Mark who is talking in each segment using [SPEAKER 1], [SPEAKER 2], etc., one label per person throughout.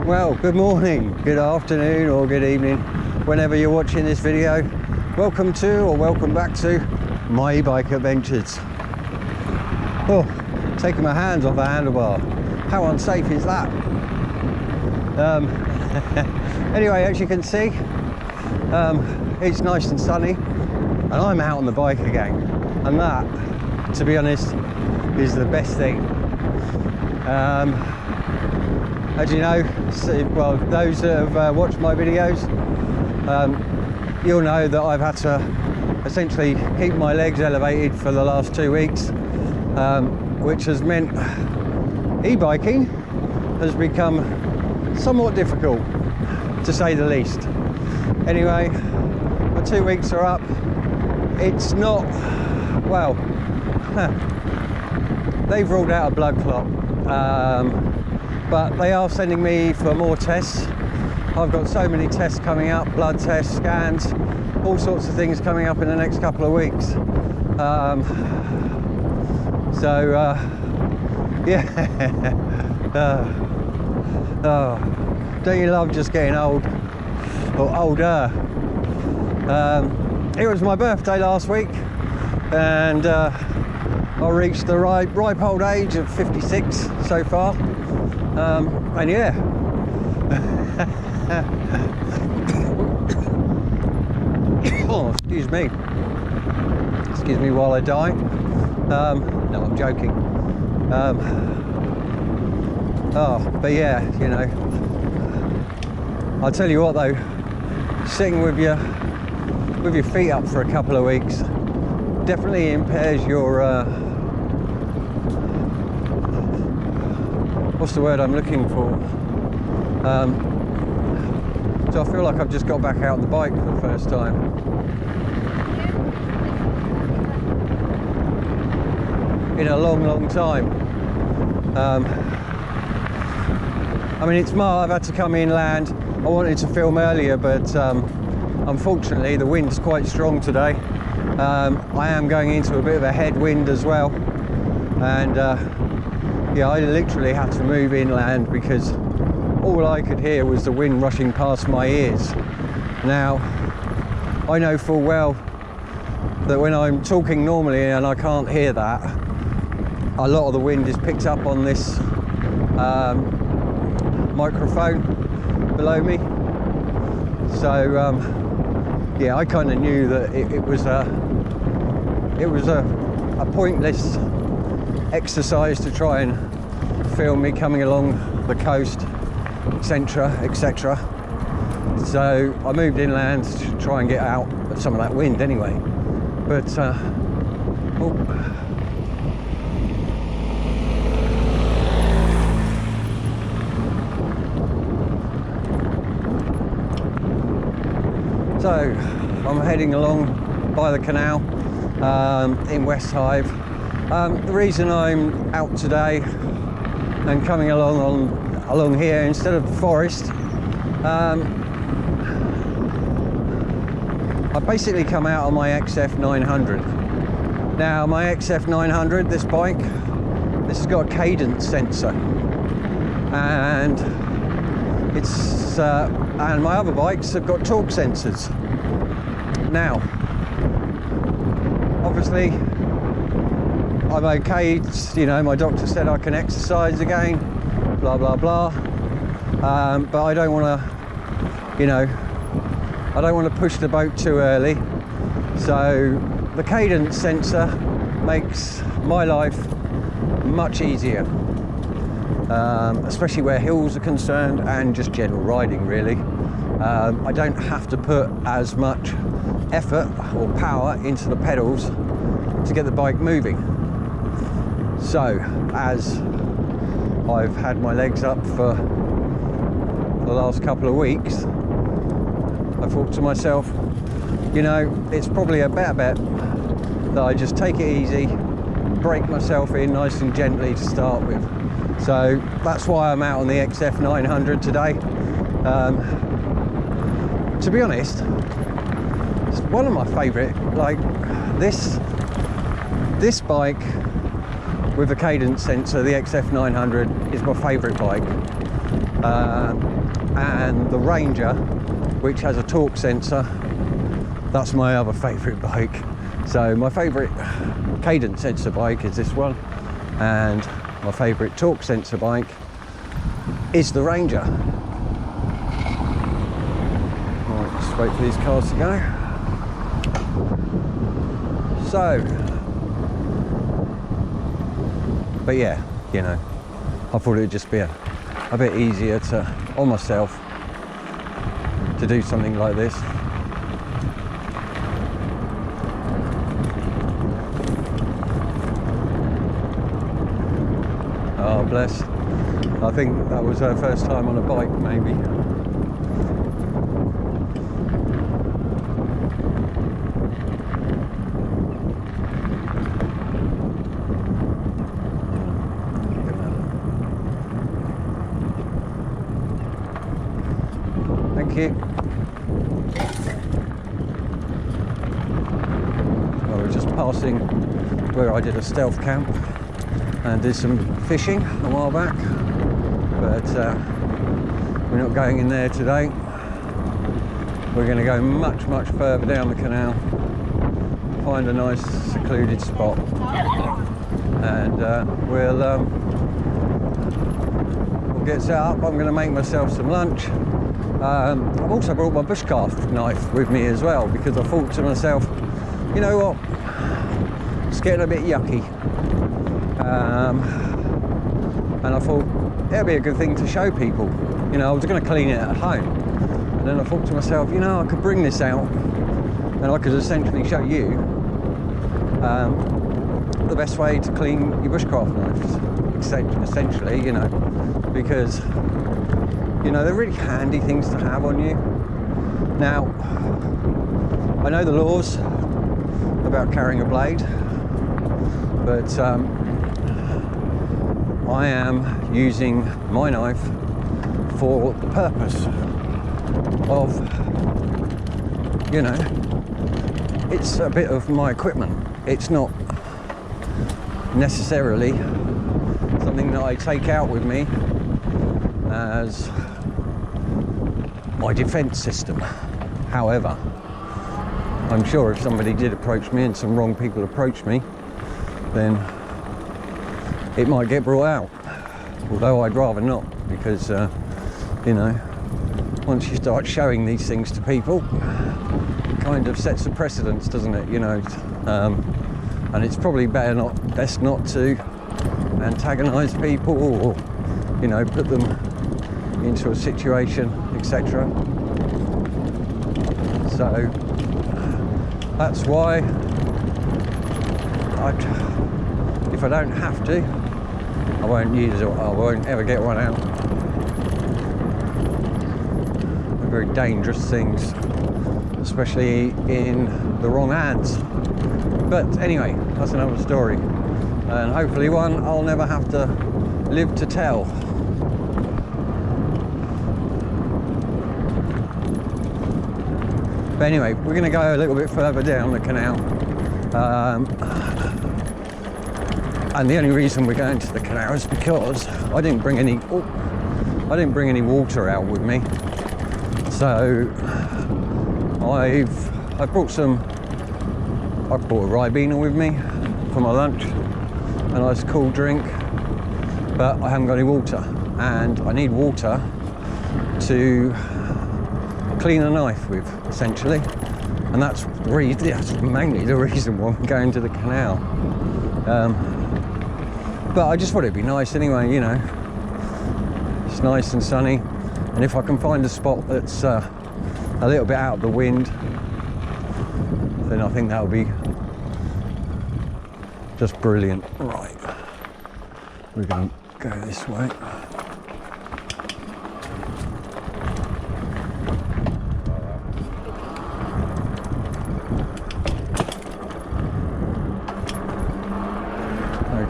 [SPEAKER 1] Well, good morning, good afternoon or good evening, whenever you're watching this video. Welcome to or welcome back to my e-bike adventures. Oh, taking my hands off the handlebar. How unsafe is that? Anyway, as you can see, it's nice and sunny and I'm out on the bike again. And that, to be honest, is the best thing. As you know, well, those that have watched my videos, you'll know that I've had to essentially keep my legs elevated for the last 2 weeks, which has meant e-biking has become somewhat difficult, to say the least. Anyway, my 2 weeks are up. It's not, well, they've ruled out a blood clot. But they are sending me for more tests. I've got so many tests coming up, blood tests, scans, all sorts of things coming up in the next couple of weeks. Yeah. Don't you love just getting old, or older? It was my birthday last week, and I reached the ripe old age of 56 so far. And yeah, oh, excuse me while I die. No, I'm joking. Oh, but yeah, you know, I'll tell you what though, sitting with your feet up for a couple of weeks definitely impairs your what's the word I'm looking for? So I feel like I've just got back out on the bike for the first time. In a long time. I mean, it's I've had to come inland. I wanted to film earlier, but unfortunately the wind's quite strong today. I am going into a bit of a headwind as well, and yeah, I literally had to move inland because all I could hear was the wind rushing past my ears. Now, I know full well that when I'm talking normally and I can't hear that, a lot of the wind is picked up on this microphone below me. So yeah, I kind of knew that it was a pointless exercise to try and film me coming along the coast, etc. So I moved inland to try and get out of some of that wind anyway. But oh. So I'm heading along by the canal in West Hythe. The reason I'm out today and coming along here instead of the forest, I basically come out on my XF 900. Now my XF 900, this bike, this has got a cadence sensor, and it's and my other bikes have got torque sensors. Now, obviously, I'm okay, you know, my doctor said I can exercise again, blah, blah, blah. But I don't want to, you know, I don't want to push the boat too early. So the cadence sensor makes my life much easier, especially where hills are concerned and just general riding, really. I don't have to put as much effort or power into the pedals to get the bike moving. So, as I've had my legs up for the last couple of weeks, I thought to myself, you know, it's probably a better bet that I just take it easy, break myself in nice and gently to start with. So that's why I'm out on the XF 900 today. To be honest, it's one of my favourite, like this bike with the cadence sensor, the XF 900, is my favourite bike. and the Ranger, which has a torque sensor. That's my other favourite bike. So my favourite cadence sensor bike is this one, and my favourite torque sensor bike is the Ranger. Right, just wait for these cars to go. So, but yeah, you know, I thought it would just be a bit easier on myself to do something like this. Oh, bless. I think that was her first time on a bike, maybe. Thank you. I was just passing where I did a stealth camp and did some fishing a while back, but we're not going in there today. We're going to go much further down the canal, find a nice secluded spot, and we'll get set up. I'm going to make myself some lunch. I've also brought my bushcraft knife with me as well, because I thought to myself, you know what, it's getting a bit yucky. And I thought it'd be a good thing to show people. You know, I was going to clean it at home, and then I thought to myself, you know, I could bring this out and I could essentially show you the best way to clean your bushcraft knives, essentially, you know, because, you know, they're really handy things to have on you. Now, I know the laws about carrying a blade, but I am using my knife for the purpose of, you know, it's a bit of my equipment. It's not necessarily something that I take out with me as my defense system. However, I'm sure if somebody did approach me and some wrong people approached me, then it might get brought out, although I'd rather not, because you know, once you start showing these things to people, it kind of sets a precedence, doesn't it, you know, and it's probably best not to antagonize people or, you know, put them into a situation, etc. So that's why if I don't have to, I won't use it. I won't ever get one out. They're very dangerous things, especially in the wrong hands. But anyway, that's another story, and hopefully one I'll never have to live to tell. But anyway, we're going to go a little bit further down the canal. And the only reason we're going to the canal is because I didn't bring any water out with me. So I brought a Ribena with me for my lunch, a nice cool drink, but I haven't got any water, and I need water to clean a knife with, essentially, and that's mainly the reason why I'm going to the canal. But I just thought it'd be nice anyway, you know. It's nice and sunny, and if I can find a spot that's a little bit out of the wind, then I think that'll be just brilliant. Right, we're going to go this way.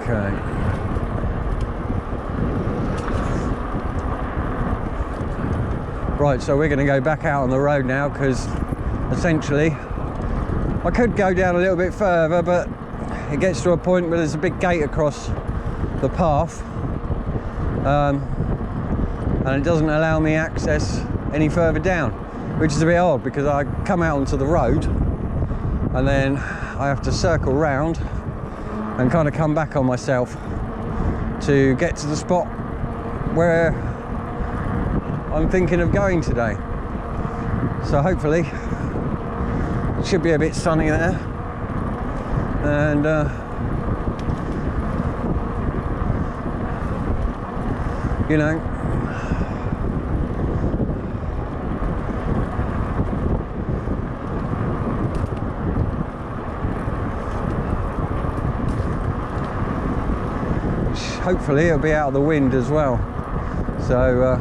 [SPEAKER 1] Okay. Right, so we're going to go back out on the road now, because essentially I could go down a little bit further, but it gets to a point where there's a big gate across the path, and it doesn't allow me access any further down, which is a bit odd because I come out onto the road and then I have to circle round and kind of come back on myself to get to the spot where I'm thinking of going today. So hopefully it should be a bit sunny there, and you know, hopefully it'll be out of the wind as well. So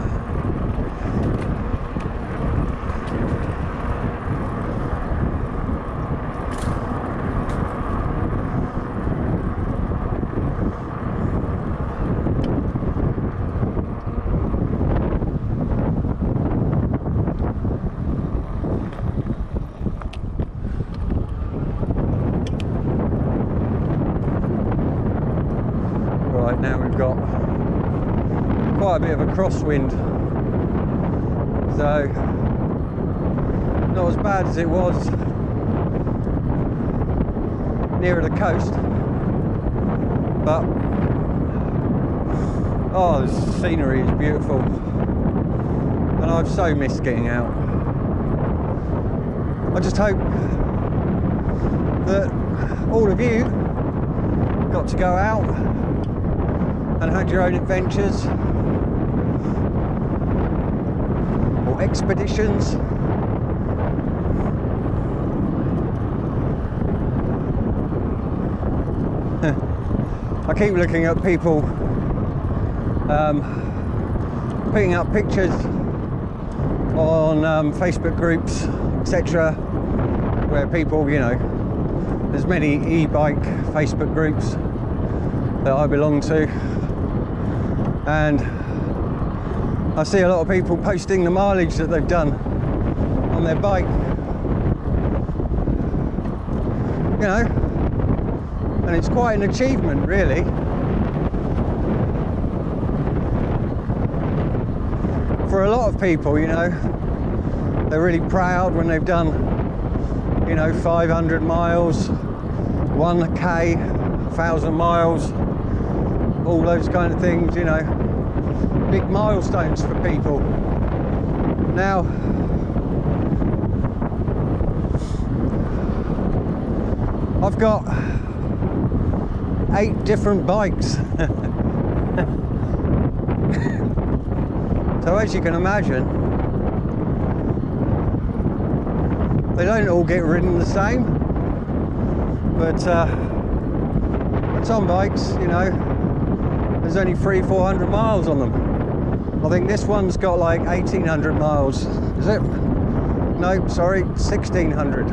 [SPEAKER 1] now we've got quite a bit of a crosswind, so not as bad as it was nearer the coast, but oh, the scenery is beautiful and I've so missed getting out. I just hope that all of you got to go out and had your own adventures or expeditions. I keep looking at people putting up pictures on Facebook groups, etc., where people, you know, there's many e-bike Facebook groups that I belong to, and I see a lot of people posting the mileage that they've done on their bike, you know, and it's quite an achievement really. For a lot of people, you know, they're really proud when they've done, you know, 500 miles, 1k, 1,000 miles, all those kind of things, you know, big milestones for people. Now, I've got 8 different bikes. So as you can imagine, they don't all get ridden the same, but some bikes, you know, there's only 300-400 miles on them. I think this one's got like 1,800 miles, is it? No, sorry, 1,600.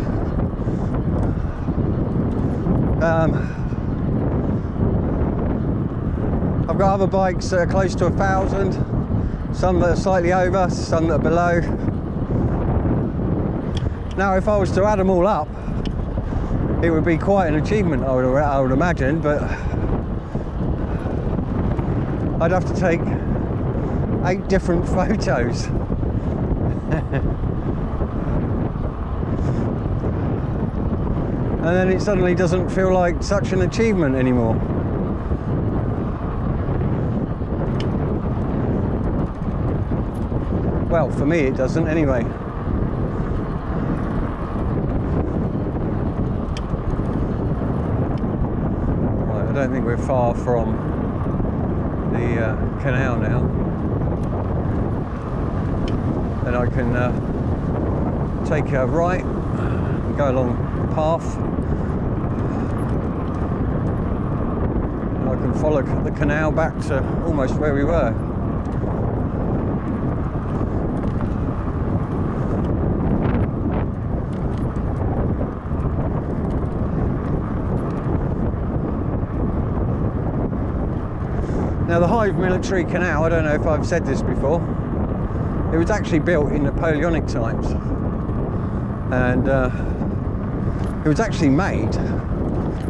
[SPEAKER 1] I've got other bikes that are close to 1,000, some that are slightly over, some that are below. Now, if I was to add them all up, it would be quite an achievement, I would imagine, but I'd have to take 8 different photos. And then it suddenly doesn't feel like such an achievement anymore. Well, for me it doesn't anyway. Right, I don't think we're far from the canal now. Then I can take a right and go along the path. And I can follow the canal back to almost where we were. Now, the Hythe military canal, I don't know if I've said this before, it was actually built in Napoleonic times, and it was actually made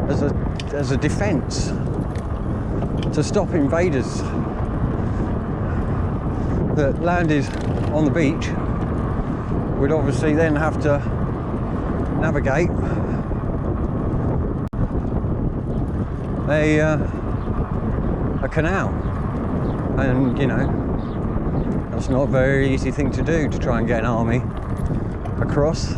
[SPEAKER 1] as a defence to stop invaders. that landed on the beach would obviously then have to navigate a canal, and you know, that's not a very easy thing to do, to try and get an army across.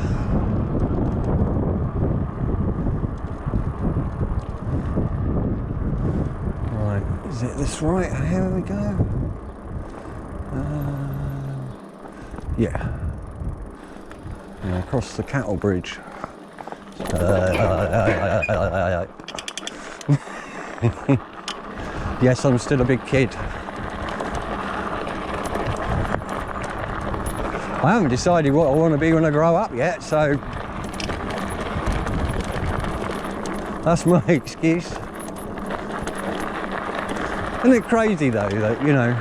[SPEAKER 1] Right, is it this right? Here we go. Yeah. And across the cattle bridge. Yes, I'm still a big kid. I haven't decided what I want to be when I grow up yet, so that's my excuse. Isn't it crazy though that you know,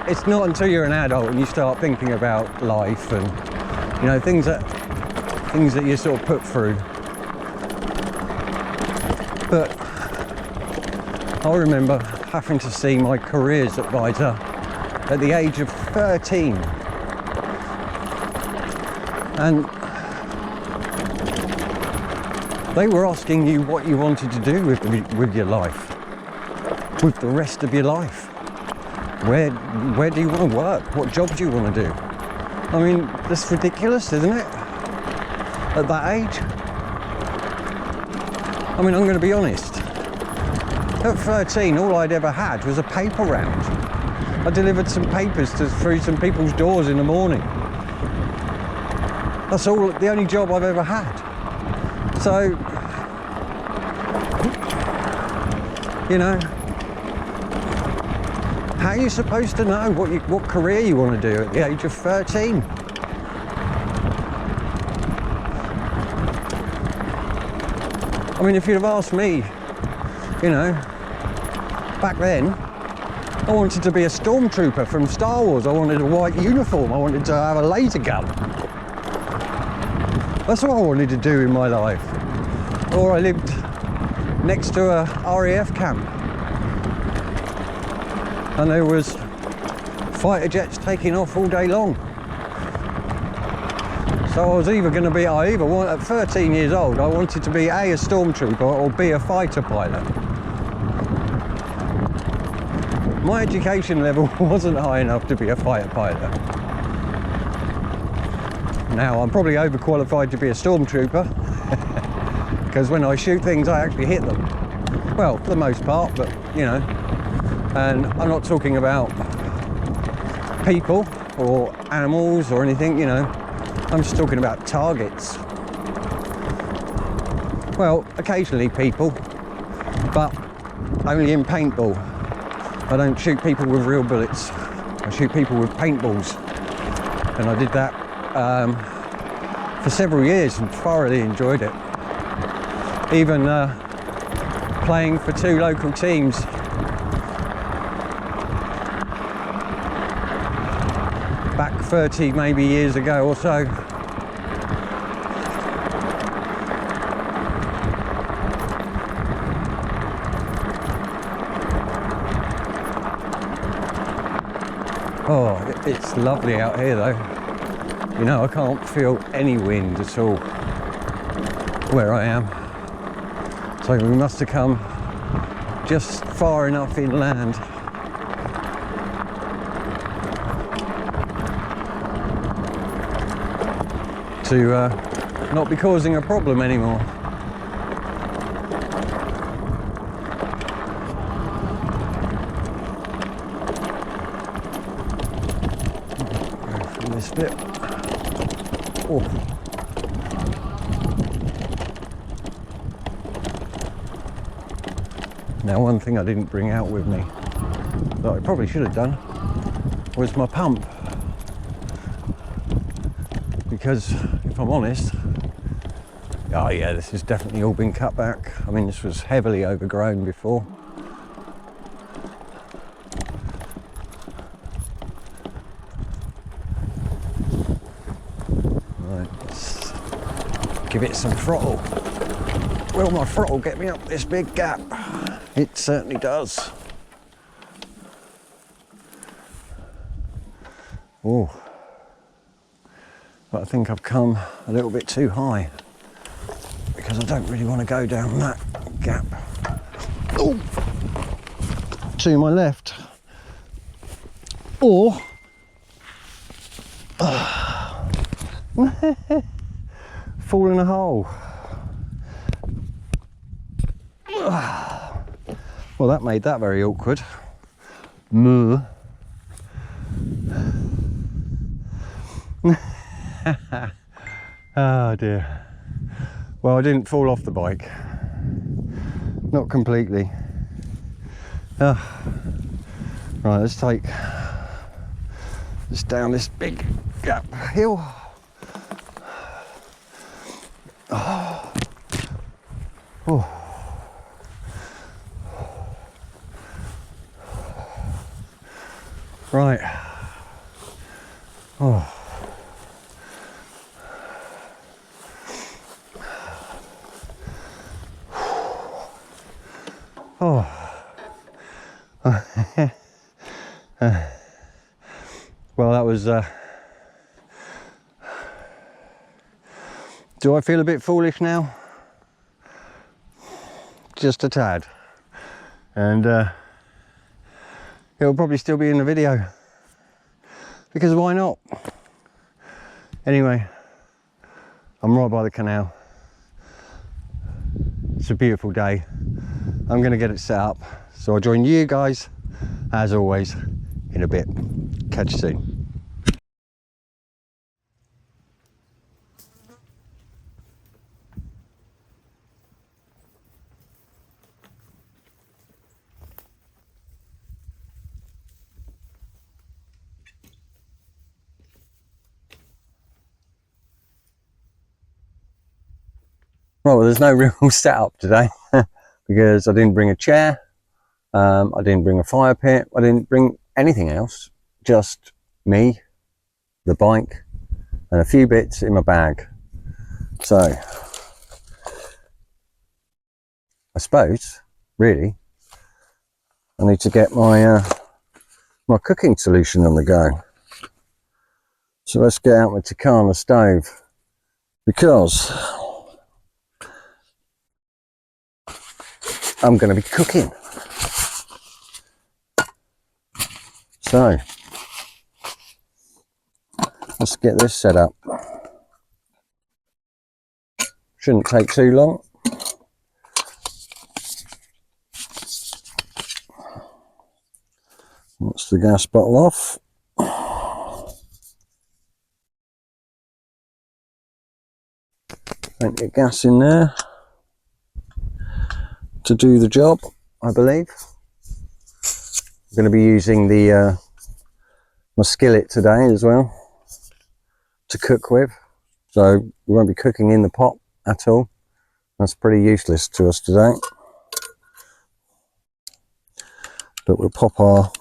[SPEAKER 1] it's not until you're an adult and you start thinking about life and you know things that you sort of put through. But I remember having to see my careers advisor at the age of 13, and they were asking you what you wanted to do with your life, with the rest of your life. Where do you want to work? What job do you want to do? I mean, that's ridiculous, isn't it? At that age? I mean, I'm going to be honest. At 13, all I'd ever had was a paper round. I delivered some papers through some people's doors in the morning. That's the only job I've ever had. So, you know, how are you supposed to know what career you want to do at the age of 13? I mean, if you'd have asked me, you know, back then, I wanted to be a stormtrooper from Star Wars. I wanted a white uniform. I wanted to have a laser gun. That's what I wanted to do in my life. Or I lived next to a RAF camp, and there was fighter jets taking off all day long. So I was either going to be, at 13 years old, I wanted to be a stormtrooper or B, a fighter pilot. My education level wasn't high enough to be a fighter pilot. Now, I'm probably overqualified to be a stormtrooper, because when I shoot things, I actually hit them. Well, for the most part, but, you know. And I'm not talking about people or animals or anything, you know. I'm just talking about targets. Well, occasionally people, but only in paintball. I don't shoot people with real bullets. I shoot people with paintballs. And I did that for several years and thoroughly enjoyed it. Even playing for 2 local teams. Back 30 maybe years ago or so. Oh, it's lovely out here though. You know, I can't feel any wind at all where I am. So we must have come just far enough inland to not be causing a problem anymore. Go through this bit. Oh. Now, one thing I didn't bring out with me, that I probably should have done, was my pump. Because, if I'm honest, oh yeah, this has definitely all been cut back. I mean, this was heavily overgrown before. Right, let's give it some throttle. Will my throttle get me up this big gap? It certainly does. Oh, but I think I've come a little bit too high because I don't really want to go down that gap. Oh, to my left, or fall in a hole. Well, that made that very awkward. Moo. Oh dear. Well, I didn't fall off the bike. Not completely. Right, let's take this down this big gap hill. Oh. Oh. Right. Oh. Oh. Well, that was do I feel a bit foolish now? Just a tad. And it'll probably still be in the video, because why not? Anyway, I'm right by the canal. It's a beautiful day. I'm going to get it set up, so I'll join you guys as always in a bit. Catch you soon. Right, well, there's no real setup today because I didn't bring a chair, I didn't bring a fire pit, I didn't bring anything else, just me, the bike, and a few bits in my bag. So, I suppose, really, I need to get my my cooking solution on the go. So let's get out my Takana stove, because I'm going to be cooking. So let's get this set up. Shouldn't take too long. That's the gas bottle off. Plenty of gas in there to do the job, I believe. I'm going to be using the my skillet today as well to cook with, so we won't be cooking in the pot at all. That's pretty useless to us today, but we'll pop our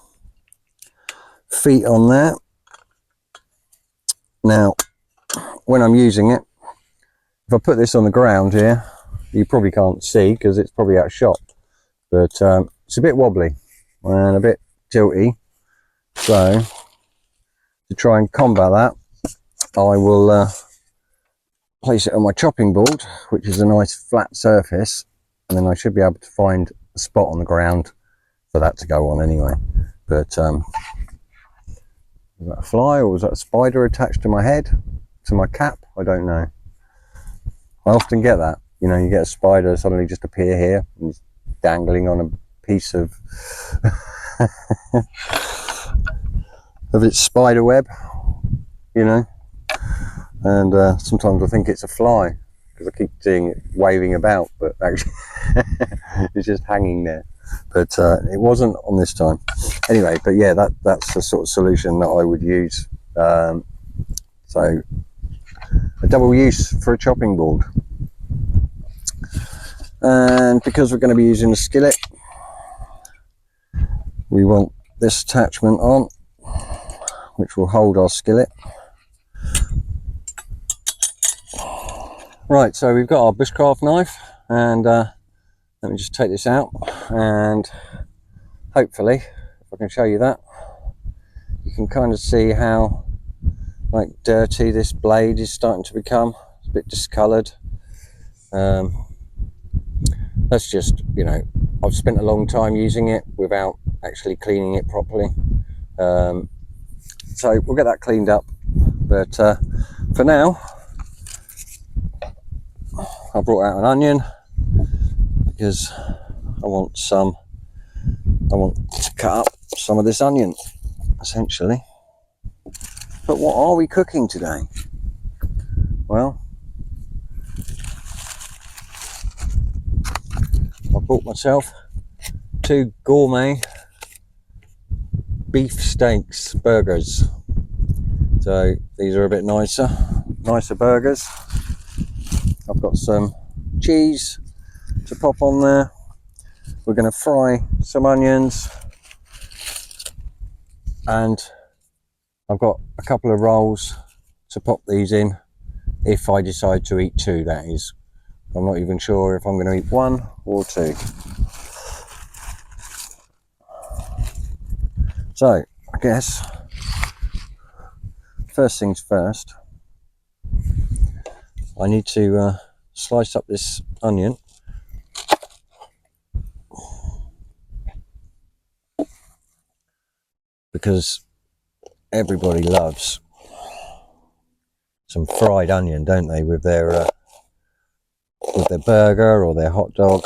[SPEAKER 1] feet on there. Now, when I'm using it, if I put this on the ground here, you probably can't see because it's probably out of shot, but it's a bit wobbly and a bit tilty. So to try and combat that, I will place it on my chopping board, which is a nice flat surface, and then I should be able to find a spot on the ground for that to go on anyway. But was that a fly or was that a spider attached to my head, to my cap? I don't know. I often get that, you know, you get a spider suddenly just appear here and it's dangling on a piece of of its spider web, you know, and sometimes I think it's a fly because I keep seeing it waving about, but actually it's just hanging there. But it wasn't on this time. Anyway, but yeah, that's the sort of solution that I would use. So a double use for a chopping board. And because we're going to be using a skillet, we want this attachment on, which will hold our skillet. Right, so we've got our bushcraft knife, and let me just take this out, and hopefully, if I can show you that, you can kind of see how like dirty. This blade is starting to become a bit discoloured. That's just, you know, I've spent a long time using it without actually cleaning it properly. So we'll get that cleaned up, but for now I brought out an onion because I want to cut up some of this onion essentially. But what are we cooking today? Well, I bought myself 2 gourmet beef steaks burgers. So these are a bit nicer burgers. I've got some cheese to pop on there. We're going to fry some onions, and I've got a couple of rolls to pop these in if I decide to eat 2, that is. I'm not even sure if I'm going to eat 1 or 2. So I guess first things first, I need to slice up this onion. Because everybody loves some fried onion, don't they, with their burger or their hot dog.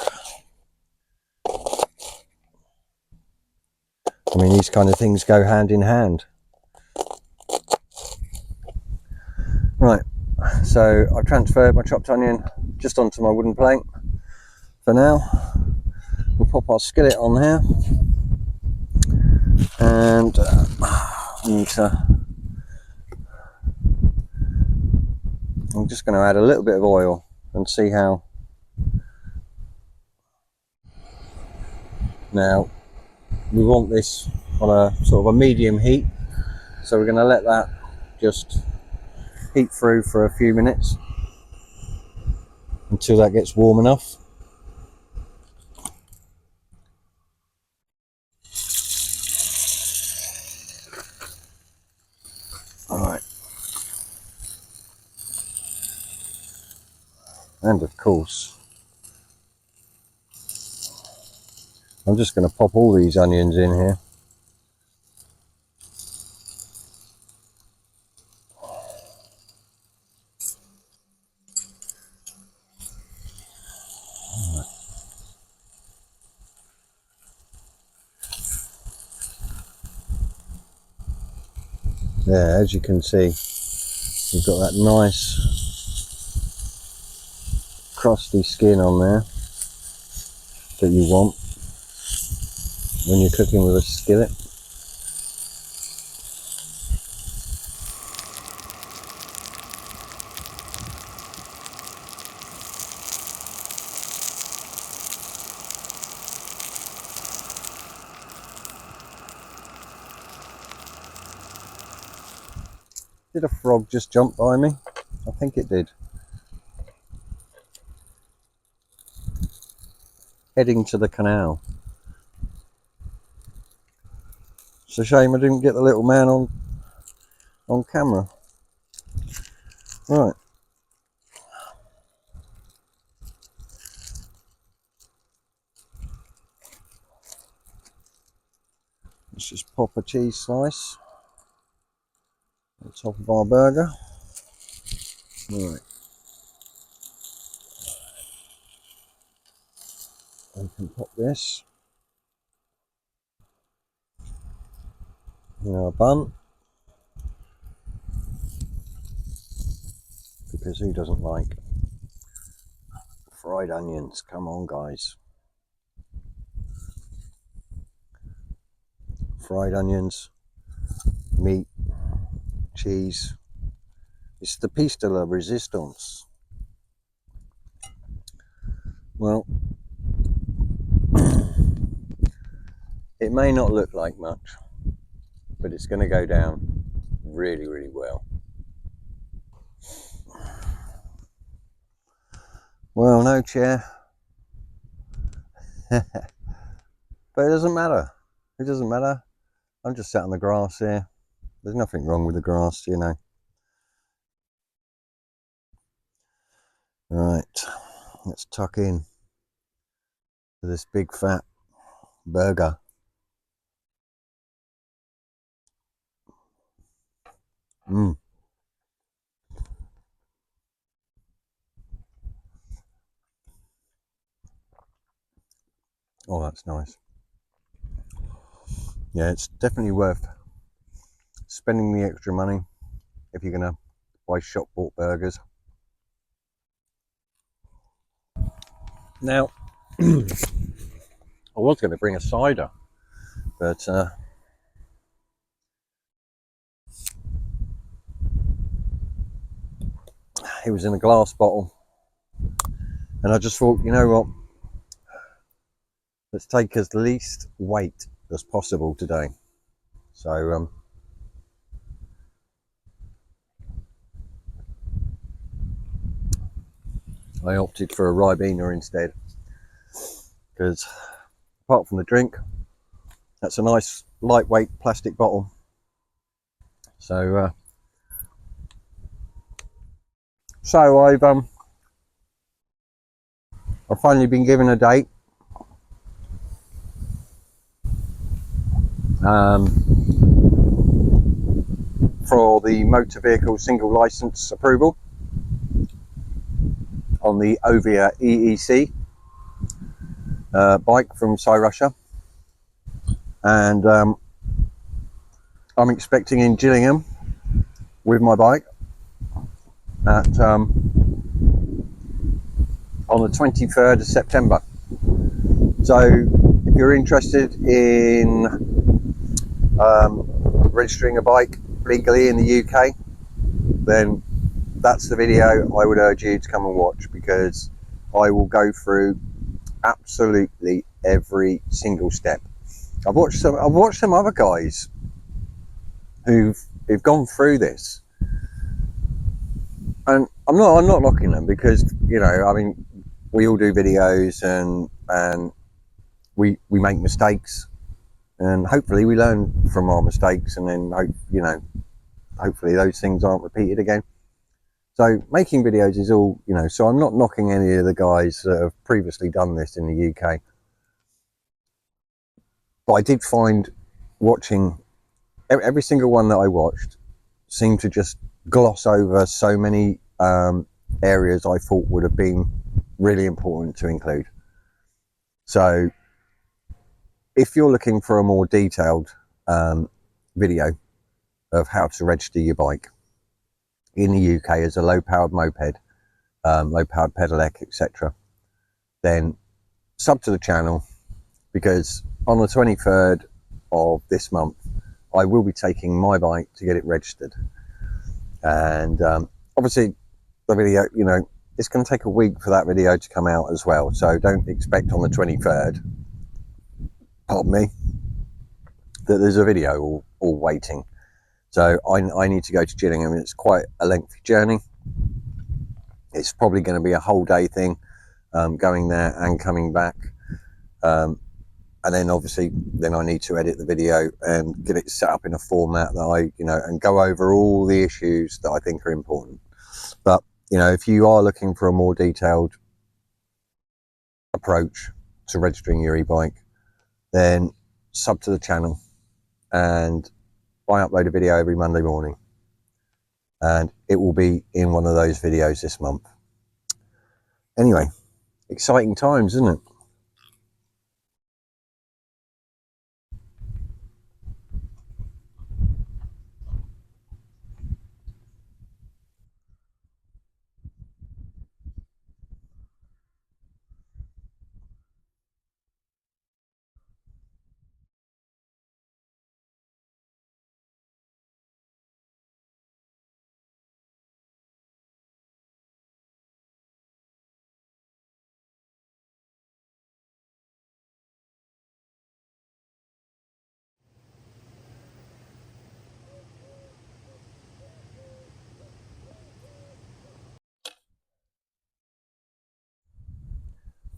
[SPEAKER 1] I mean, these kind of things go hand in hand. Right, so I've transferred my chopped onion just onto my wooden plate for now. We'll pop our skillet on here, and I'm just going to add a little bit of oil and see how. Now we want this on a sort of a medium heat, so we're going to let that just heat through for a few minutes until that gets warm enough. Alright, and of course I'm just going to pop all these onions in here. There, as you can see, you've got that nice crusty skin on there that you want when you're cooking with a skillet. Did a frog just jump by me? I think it did. Heading to the canal. It's a shame I didn't get the little man on camera. Right. Let's just pop a cheese slice on the top of our burger. Right. We can pop this in our bun, because who doesn't like fried onions? Come on, guys. Fried onions, meat, cheese. It's the piece de la resistance. Well, it may not look like much, but it's going to go down really, really well. Well, no chair. But it doesn't matter. It doesn't matter. I'm just sat on the grass here. There's nothing wrong with the grass, you know. Right, let's tuck in to this big fat burger. Mmm. Oh, that's nice. Yeah, it's definitely worth spending the extra money if you're gonna buy shop bought burgers. Now, I was going to bring a cider, but it was in a glass bottle, and I just thought, you know what, let's take as least weight as possible today. So I opted for a Ribena instead, because apart from the drink, that's a nice lightweight plastic bottle. So I've finally been given a date for the motor vehicle single license approval on the Ovia EEC bike from Cyrusher, and I'm expecting in Gillingham with my bike at on the 23rd of September. So if you're interested in registering a bike legally in the UK, then that's the video I would urge you to come and watch, because I will go through absolutely every single step. I've watched some other guys who've gone through this, and I'm not knocking them, because, you know, I mean, we all do videos, and we make mistakes, and hopefully we learn from our mistakes, and then hopefully those things aren't repeated again. So making videos is all, you know, so I'm not knocking any of the guys that have previously done this in the UK. But I did find, watching every single one that I watched, seemed to just gloss over so many areas I thought would have been really important to include. So if you're looking for a more detailed video of how to register your bike in the UK as a low powered moped, low powered pedelec, etc., then sub to the channel, because on the 23rd of this month I will be taking my bike to get it registered. And obviously the video, you know, it's going to take a week for that video to come out as well, so don't expect on the 23rd, pardon me, that there's a video all waiting. So I need to go to Gillingham, and it's quite a lengthy journey. It's probably going to be a whole day thing, going there and coming back, and then obviously then I need to edit the video and get it set up in a format that I, you know, and go over all the issues that I think are important. But, you know, if you are looking for a more detailed approach to registering your e-bike, then sub to the channel, and I upload a video every Monday morning, and it will be in one of those videos this month. Anyway, exciting times, isn't it?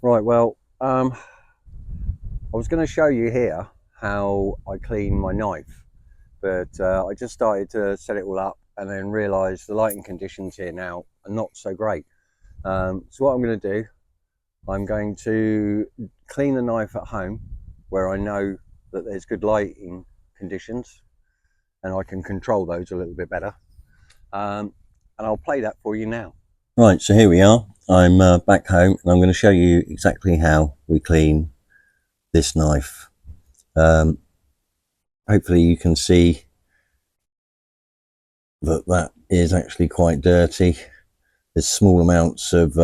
[SPEAKER 1] Right, well, I was going to show you here how I clean my knife, but I just started to set it all up and then realised the lighting conditions here now are not so great. So what I'm going to do, I'm going to clean the knife at home where I know that there's good lighting conditions and I can control those a little bit better. And I'll play that for you now. Right, so here we are. I'm back home and I'm going to show you exactly how we clean this knife. Hopefully you can see that that is actually quite dirty. There's small amounts of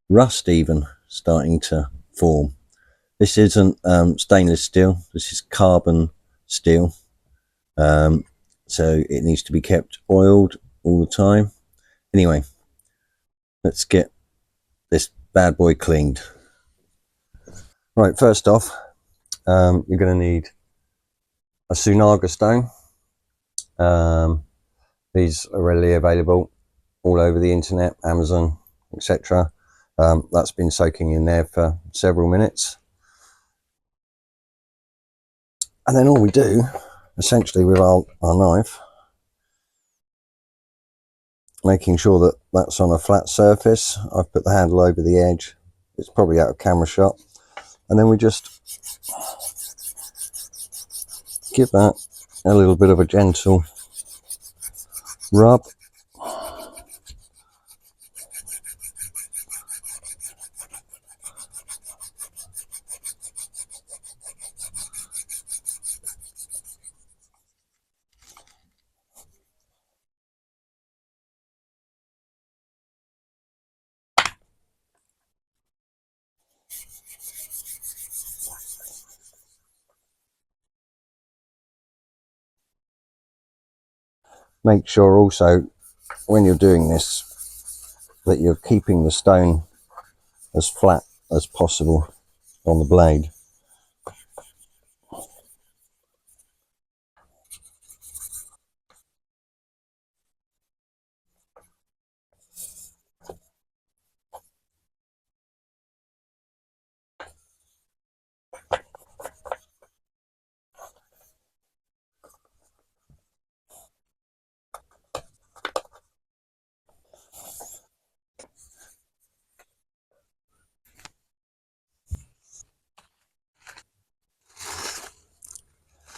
[SPEAKER 1] rust even starting to form. This isn't stainless steel, this is carbon steel, so it needs to be kept oiled all the time. Anyway, let's get this bad boy cleaned. Right, first off, you're going to need a Sunaga stone. These are readily available all over the internet, Amazon, etc. That's been soaking in there for several minutes. And then all we do, essentially, with our knife, making sure that that's on a flat surface. I've put the handle over the edge. It's probably out of camera shot. And then we just give that a little bit of a gentle rub. Make sure also when you're doing this that you're keeping the stone as flat as possible on the blade.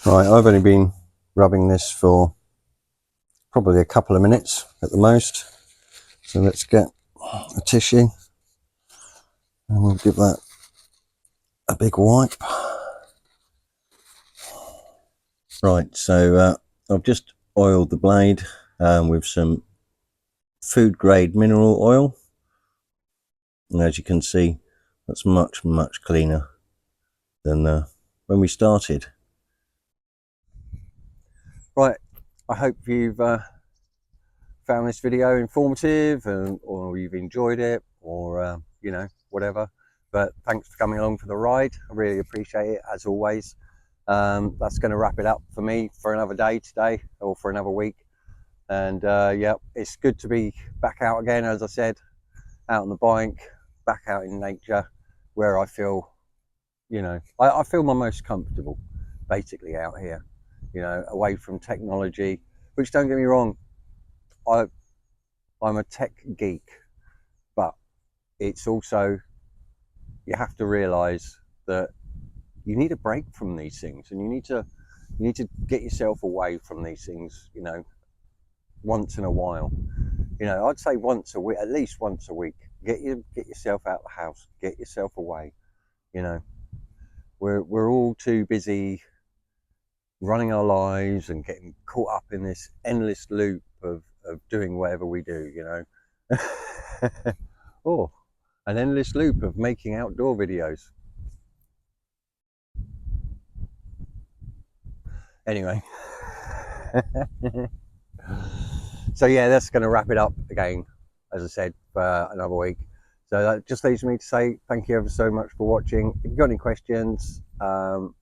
[SPEAKER 1] Right, I've only been rubbing this for probably a couple of minutes at the most. So let's get a tissue and we'll give that a big wipe. Right, so I've just oiled the blade with some food grade mineral oil. And as you can see, that's much cleaner than when we started. Right, I hope you've found this video informative or you've enjoyed it, or you know, whatever. But thanks for coming along for the ride. I really appreciate it, as always. That's going to wrap it up for me for another day today, or for another week. And yeah, it's good to be back out again, as I said, out on the bike, back out in nature, where I feel, you know, I feel my most comfortable, basically, out here, you know, away from technology. Which, don't get me wrong, I'm a tech geek, but it's also, you have to realize that you need a break from these things, and you need to get yourself away from these things, you know, once in a while. You know, I'd say once a week, at least once a week. Get yourself out of the house, get yourself away. You know, we're all too busy running our lives and getting caught up in this endless loop of doing whatever we do, you know. Or an endless loop of making outdoor videos. Anyway. So yeah, that's going to wrap it up again, as I said, for another week. So that just leaves me to say thank you ever so much for watching. If you've got any questions,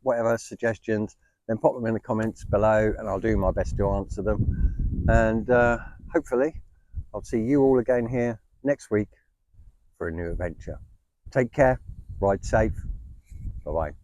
[SPEAKER 1] whatever, suggestions, then pop them in the comments below and I'll do my best to answer them. And hopefully I'll see you all again here next week for a new adventure. Take care, ride safe, bye bye.